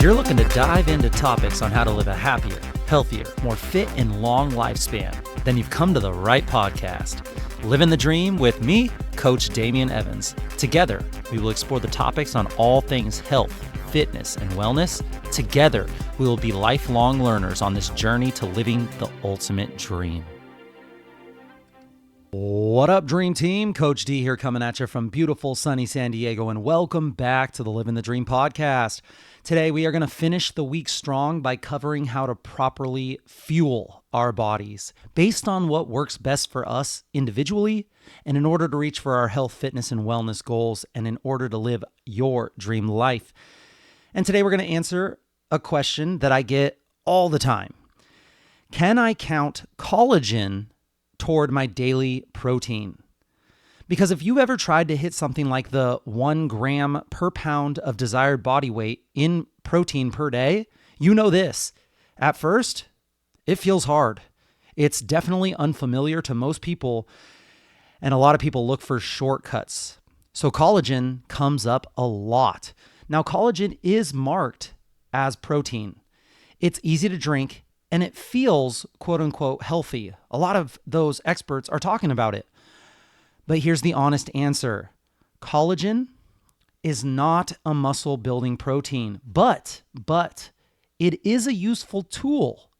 you're looking to dive into topics on how to live a happier, healthier, more fit, and long lifespan, then you've come to the right podcast. Livin the Dream with me, Coach Damian Evans. Together, we will explore the topics on all things health, fitness, and wellness. Together, we will be lifelong learners on this journey to living the ultimate dream. What up, Dream Team? Coach D here coming at you from beautiful sunny San Diego, and welcome back to the Livin the Dream podcast. Today, we are going to finish the week strong by covering how to properly fuel our bodies based on what works best for us individually and in order to reach for our health, fitness, and wellness goals and in order to live your dream life. And today, we're going to answer a question that I get all the time. Can I count collagen toward my daily protein? Because if you ever tried to hit something like the 1 gram per pound of desired body weight in protein per day, you know this. At first, it feels hard. It's definitely unfamiliar to most people, and a lot of people look for shortcuts. So collagen comes up a lot. Now, collagen is marked as protein. It's easy to drink, and it feels, quote unquote, healthy. A lot of those experts are talking about it. But here's the honest answer. Collagen is not a muscle building protein, but it is a useful tool,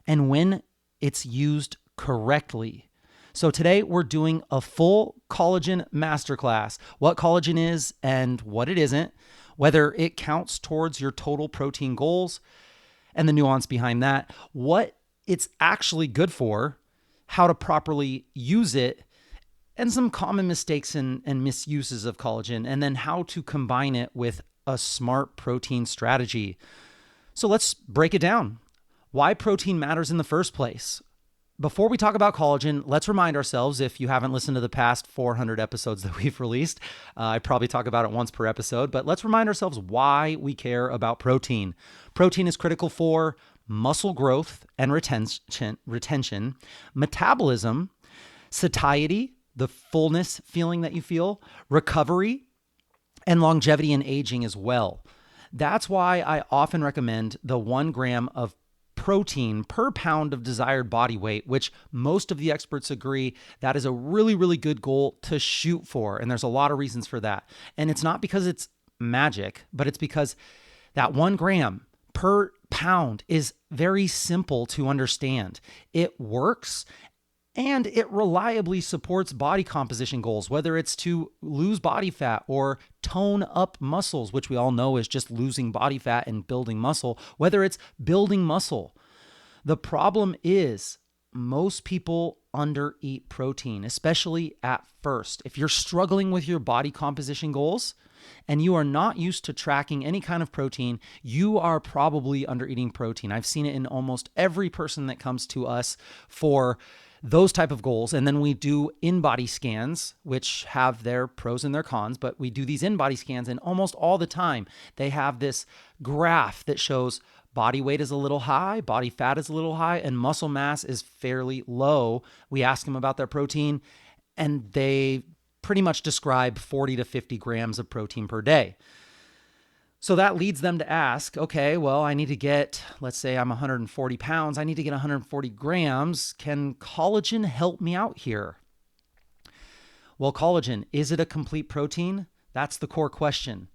and when it's used correctly. So today we're doing a full collagen masterclass, what collagen is and what it isn't, whether it counts towards your total protein goals, and the nuance behind that, what it's actually good for, how to properly use it, and some common mistakes and misuses of collagen, and then how to combine it with a smart protein strategy. So let's break it down. Why protein matters in the first place. Before we talk about collagen, let's remind ourselves, if you haven't listened to the past 400 episodes that we've released, I probably talk about it once per episode, but let's remind ourselves why we care about protein. Protein is critical for muscle growth and retention, metabolism, satiety, the fullness feeling that you feel, recovery, and longevity and aging as well. That's why I often recommend the 1 gram of protein per pound of desired body weight, which most of the experts agree that is a really, really good goal to shoot for. And there's a lot of reasons for that. And it's not because it's magic, but it's because that 1 gram per pound is very simple to understand. It works. And it reliably supports body composition goals, whether it's to lose body fat or tone up muscles, which we all know is just losing body fat and building muscle, whether it's building muscle. The problem is most people undereat protein, especially at first. If you're struggling with your body composition goals and you are not used to tracking any kind of protein, you are probably undereating protein. I've seen it in almost every person that comes to us for those type of goals. And then we do in-body scans, which have their pros and their cons, but we do these in-body scans, and almost all the time they have this graph that shows body weight is a little high, body fat is a little high, and muscle mass is fairly low. We ask them about their protein, and they pretty much describe 40 to 50 grams of protein per day. So that leads them to ask, okay, well, I need to get, let's say I'm 140 pounds, I need to get 140 grams. Can collagen help me out here? Well, collagen, is it a complete protein? That's the core question.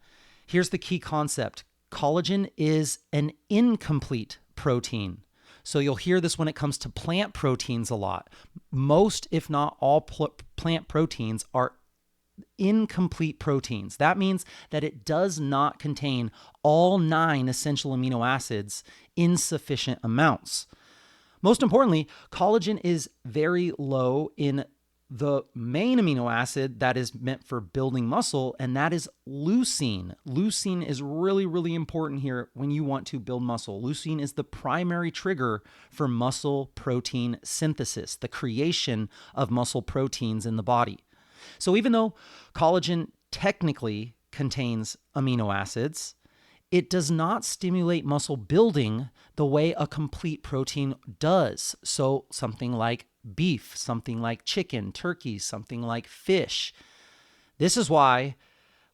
Here's the key concept. Collagen is an incomplete protein. So you'll hear this when it comes to plant proteins a lot. Most, if not all, plant proteins are incomplete proteins. That means that it does not contain all 9 essential amino acids in sufficient amounts. Most importantly, collagen is very low in the main amino acid that is meant for building muscle, and that is leucine. Leucine is really, really important here when you want to build muscle. Leucine is the primary trigger for muscle protein synthesis, the creation of muscle proteins in the body. So even though collagen technically contains amino acids, it does not stimulate muscle building the way a complete protein does. So something like beef, something like chicken, turkey, something like fish. This is why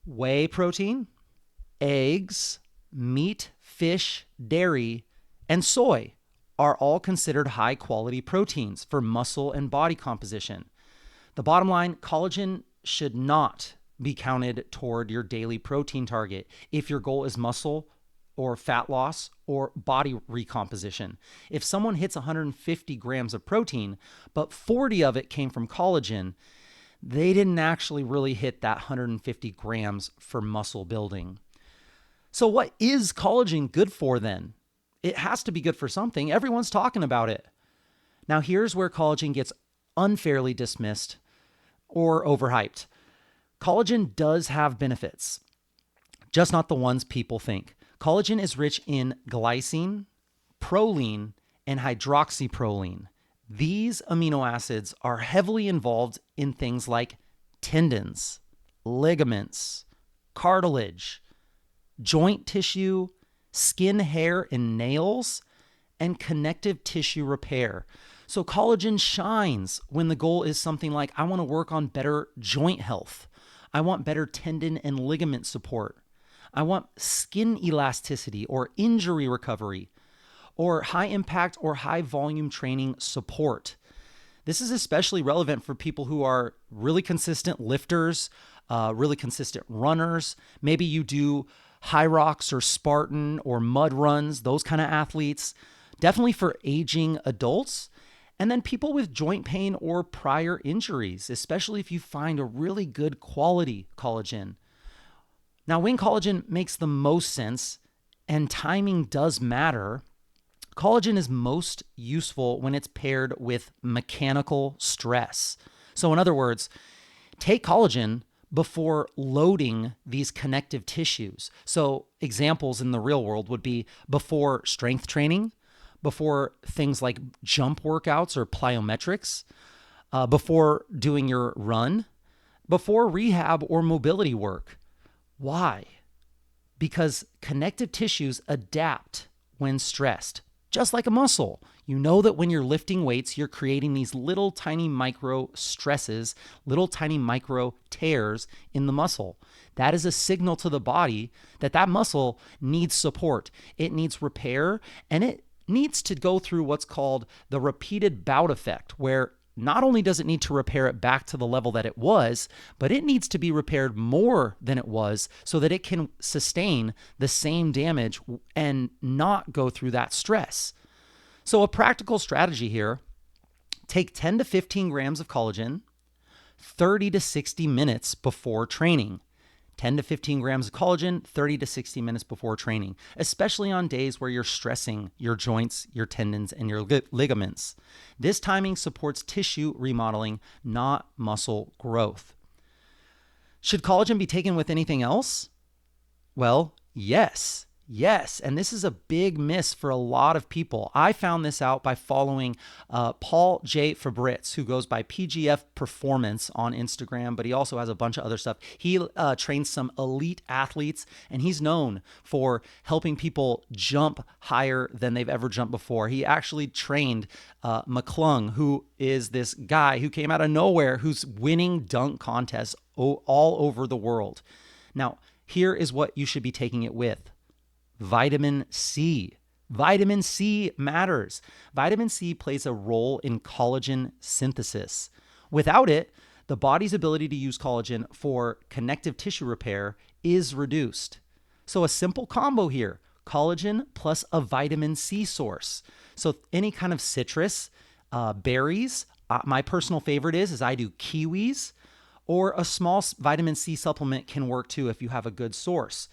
whey protein, eggs, meat, fish, dairy, and soy are all considered high quality proteins for muscle and body composition. The bottom line, collagen should not be counted toward your daily protein target if your goal is muscle or fat loss or body recomposition. If someone hits 150 grams of protein, but 40 of it came from collagen, they didn't actually really hit that 150 grams for muscle building. So what is collagen good for then? It has to be good for something. Everyone's talking about it. Now here's where collagen gets unfairly dismissed or overhyped. Collagen does have benefits, just not the ones people think. Collagen is rich in glycine, proline, and hydroxyproline. These amino acids are heavily involved in things like tendons, ligaments, cartilage, joint tissue, skin, hair, and nails, and connective tissue repair. So collagen shines when the goal is something like, I want to work on better joint health. I want better tendon and ligament support. I want skin elasticity or injury recovery, or high impact or high volume training support. This is especially relevant for people who are really consistent lifters, really consistent runners. Maybe you do high rocks or Spartan or mud runs, those kind of athletes. Definitely for aging adults. And then people with joint pain or prior injuries, especially if you find a really good quality collagen. Now, when collagen makes the most sense, and timing does matter, collagen is most useful when it's paired with mechanical stress. So in other words, take collagen before loading these connective tissues. So examples in the real world would be before strength training, before things like jump workouts or plyometrics, before doing your run, before rehab or mobility work. Why? Because connective tissues adapt when stressed, just like a muscle. You know that when you're lifting weights, you're creating these little tiny micro stresses, little tiny micro tears in the muscle. That is a signal to the body that that muscle needs support. It needs repair, and it needs to go through what's called the repeated bout effect, where not only does it need to repair it back to the level that it was, but it needs to be repaired more than it was so that it can sustain the same damage and not go through that stress. So a practical strategy here, take 10 to 15 grams of collagen 30 to 60 minutes before training. 10 to 15 grams of collagen 30 to 60 minutes before training, especially on days where you're stressing your joints, your tendons, and your ligaments. This timing supports tissue remodeling, not muscle growth. Should collagen be taken with anything else? Well, yes. Yes, and this is a big miss for a lot of people. I found this out by following Paul J. Fabritz, who goes by PGF Performance on Instagram, but he also has a bunch of other stuff. He trains some elite athletes, and he's known for helping people jump higher than they've ever jumped before. He actually trained McClung, who is this guy who came out of nowhere, who's winning dunk contests all over the world. Now, here is what you should be taking it with. Vitamin C. Vitamin C matters. Vitamin C plays a role in collagen synthesis. Without it, the body's ability to use collagen for connective tissue repair is reduced. So a simple combo here, collagen plus a vitamin C source. So any kind of citrus, berries, my personal favorite is I do kiwis, or a small vitamin C supplement can work too if you have a good source.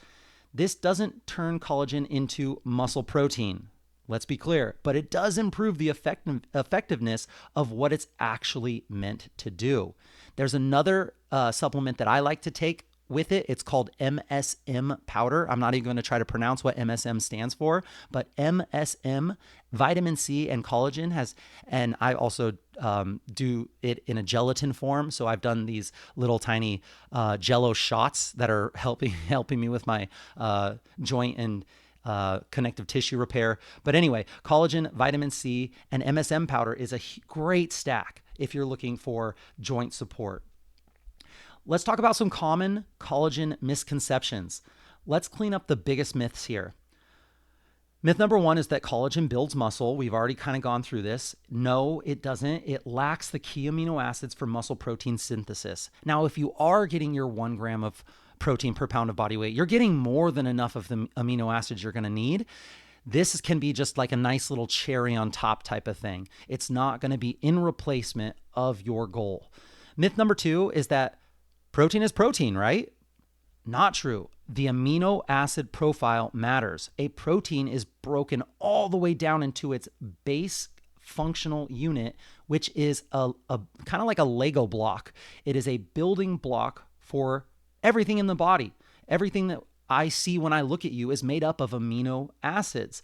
This doesn't turn collagen into muscle protein, let's be clear, but it does improve the effectiveness of what it's actually meant to do. There's another supplement that I like to take with it. It's called MSM powder. I'm not even going to try to pronounce what MSM stands for, but MSM, vitamin C and collagen has, and I also do it in a gelatin form. So I've done these little tiny Jello shots that are helping me with my joint and connective tissue repair. But anyway, collagen, vitamin C, and MSM powder is a great stack if you're looking for joint support. Let's talk about some common collagen misconceptions. Let's clean up the biggest myths here. Myth number one is that collagen builds muscle. We've already kind of gone through this. No, it doesn't. It lacks the key amino acids for muscle protein synthesis. Now, if you are getting your 1 gram of protein per pound of body weight, you're getting more than enough of the amino acids you're going to need. This can be just like a nice little cherry on top type of thing. It's not going to be in replacement of your goal. Myth number two is that protein is protein, right? Not true. The amino acid profile matters. A protein is broken all the way down into its base functional unit, which is a kind of like a Lego block. It is a building block for everything in the body. Everything that I see when I look at you is made up of amino acids.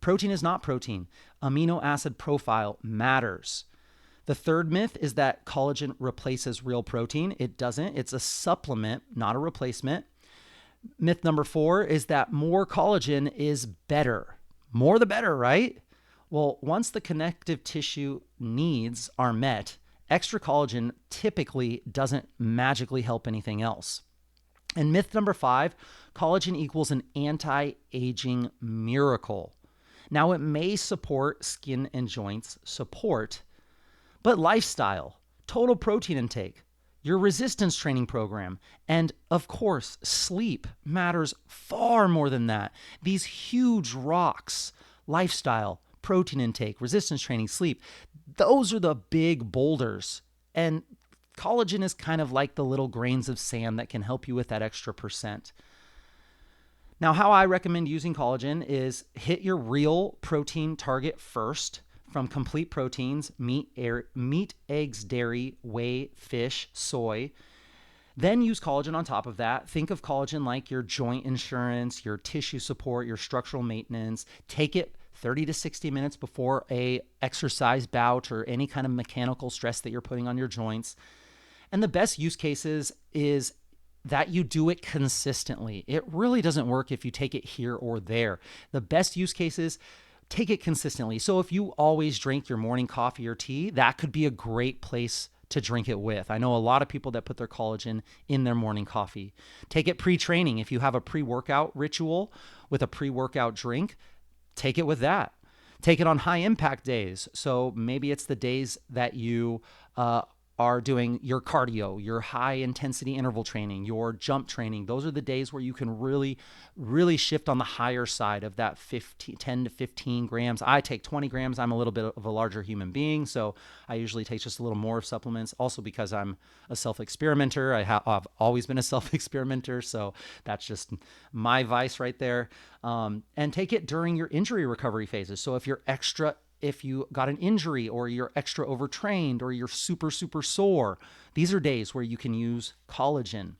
Protein is not protein. Amino acid profile matters. The third myth is that collagen replaces real protein. It doesn't. It's a supplement, not a replacement. Myth number 4 is that more collagen is better. More the better, right? Well, once the connective tissue needs are met, extra collagen typically doesn't magically help anything else. And myth number 5, collagen equals an anti-aging miracle. Now, it may support skin and joints support, but lifestyle, total protein intake, your resistance training program, and of course, sleep matters far more than that. These huge rocks, lifestyle, protein intake, resistance training, sleep, those are the big boulders. And collagen is kind of like the little grains of sand that can help you with that extra percent. Now, how I recommend using collagen is hit your real protein target first from complete proteins, meat, eggs, dairy, whey, fish, soy. Then use collagen on top of that. Think of collagen like your joint insurance, your tissue support, your structural maintenance. Take it 30 to 60 minutes before a exercise bout or any kind of mechanical stress that you're putting on your joints. And the best use cases is that you do it consistently. It really doesn't work if you take it here or there. The best use cases, take it consistently. So if you always drink your morning coffee or tea, that could be a great place to drink it with. I know a lot of people that put their collagen in their morning coffee. Take it pre-training. If you have a pre-workout ritual with a pre-workout drink, take it with that. Take it on high impact days. So maybe it's the days that you are doing your cardio, your high intensity interval training, your jump training. Those are the days where you can really, really shift on the higher side of that 10 to 15 grams. I take 20 grams. I'm a little bit of a larger human being, so I usually take just a little more of supplements. Also because I'm a self-experimenter. I've always been a self-experimenter, so that's just my vice right there. And take it during your injury recovery phases. So if you got an injury or you're extra overtrained or you're super, super sore, these are days where you can use collagen.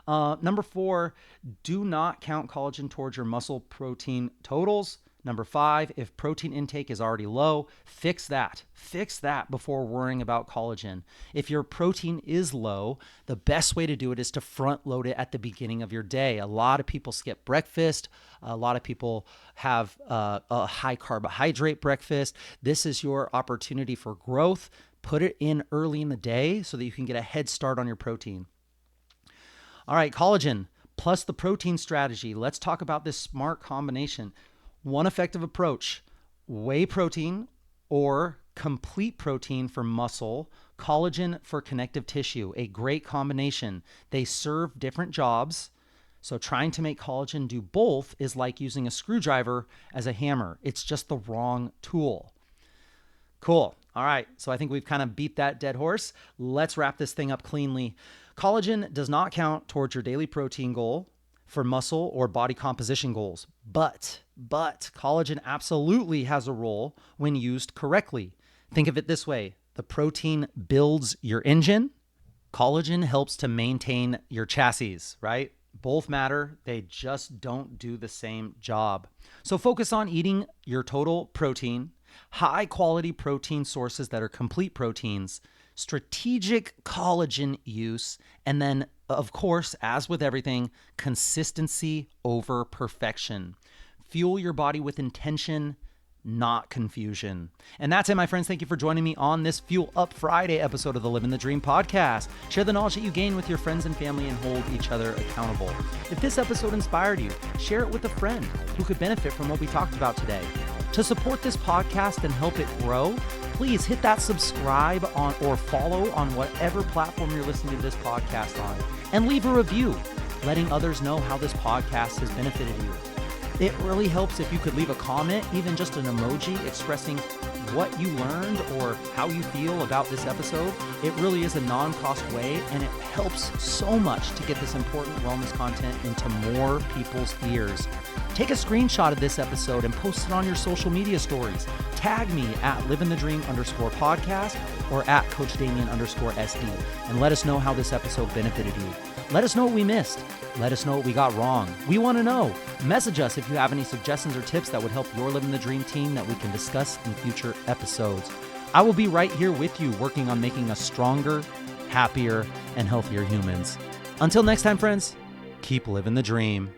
Number 4, do not count collagen towards your muscle protein totals. Number 5, if protein intake is already low, fix that. Fix that before worrying about collagen. If your protein is low, the best way to do it is to front load it at the beginning of your day. A lot of people skip breakfast. A lot of people have a high carbohydrate breakfast. This is your opportunity for growth. Put it in early in the day so that you can get a head start on your protein. All right, collagen plus the protein strategy. Let's talk about this smart combination. One effective approach, whey protein or complete protein for muscle, collagen for connective tissue, a great combination. They serve different jobs. So trying to make collagen do both is like using a screwdriver as a hammer. It's just the wrong tool. Cool. All right. So I think we've kind of beat that dead horse. Let's wrap this thing up cleanly. Collagen does not count towards your daily protein goal for muscle or body composition goals, but collagen absolutely has a role when used correctly. Think of it this way. The protein builds your engine. Collagen helps to maintain your chassis, right? Both matter. They just don't do the same job. So focus on eating your total protein, high quality protein sources that are complete proteins, strategic collagen use, and then, of course, as with everything, consistency over perfection. Fuel your body with intention, not confusion. And that's it, my friends. Thank you for joining me on this Fuel Up Friday episode of the Livin the Dream podcast. Share the knowledge that you gain with your friends and family and hold each other accountable. If this episode inspired you, share it with a friend who could benefit from what we talked about today. To support this podcast and help it grow, please hit that subscribe on or follow on whatever platform you're listening to this podcast on, and leave a review, letting others know how this podcast has benefited you. It really helps if you could leave a comment, even just an emoji expressing what you learned or how you feel about this episode. It really is a non-cost way, and it helps so much to get this important wellness content into more people's ears. Take a screenshot of this episode and post it on your social media stories. Tag me at livinthetream_podcast or at coachdamian_SD, and let us know how this episode benefited you. Let us know what we missed. Let us know what we got wrong. We want to know. Message us if you have any suggestions or tips that would help your Livin the Dream team that we can discuss in future episodes. I will be right here with you, working on making us stronger, happier, and healthier humans. Until next time, friends, keep living the dream.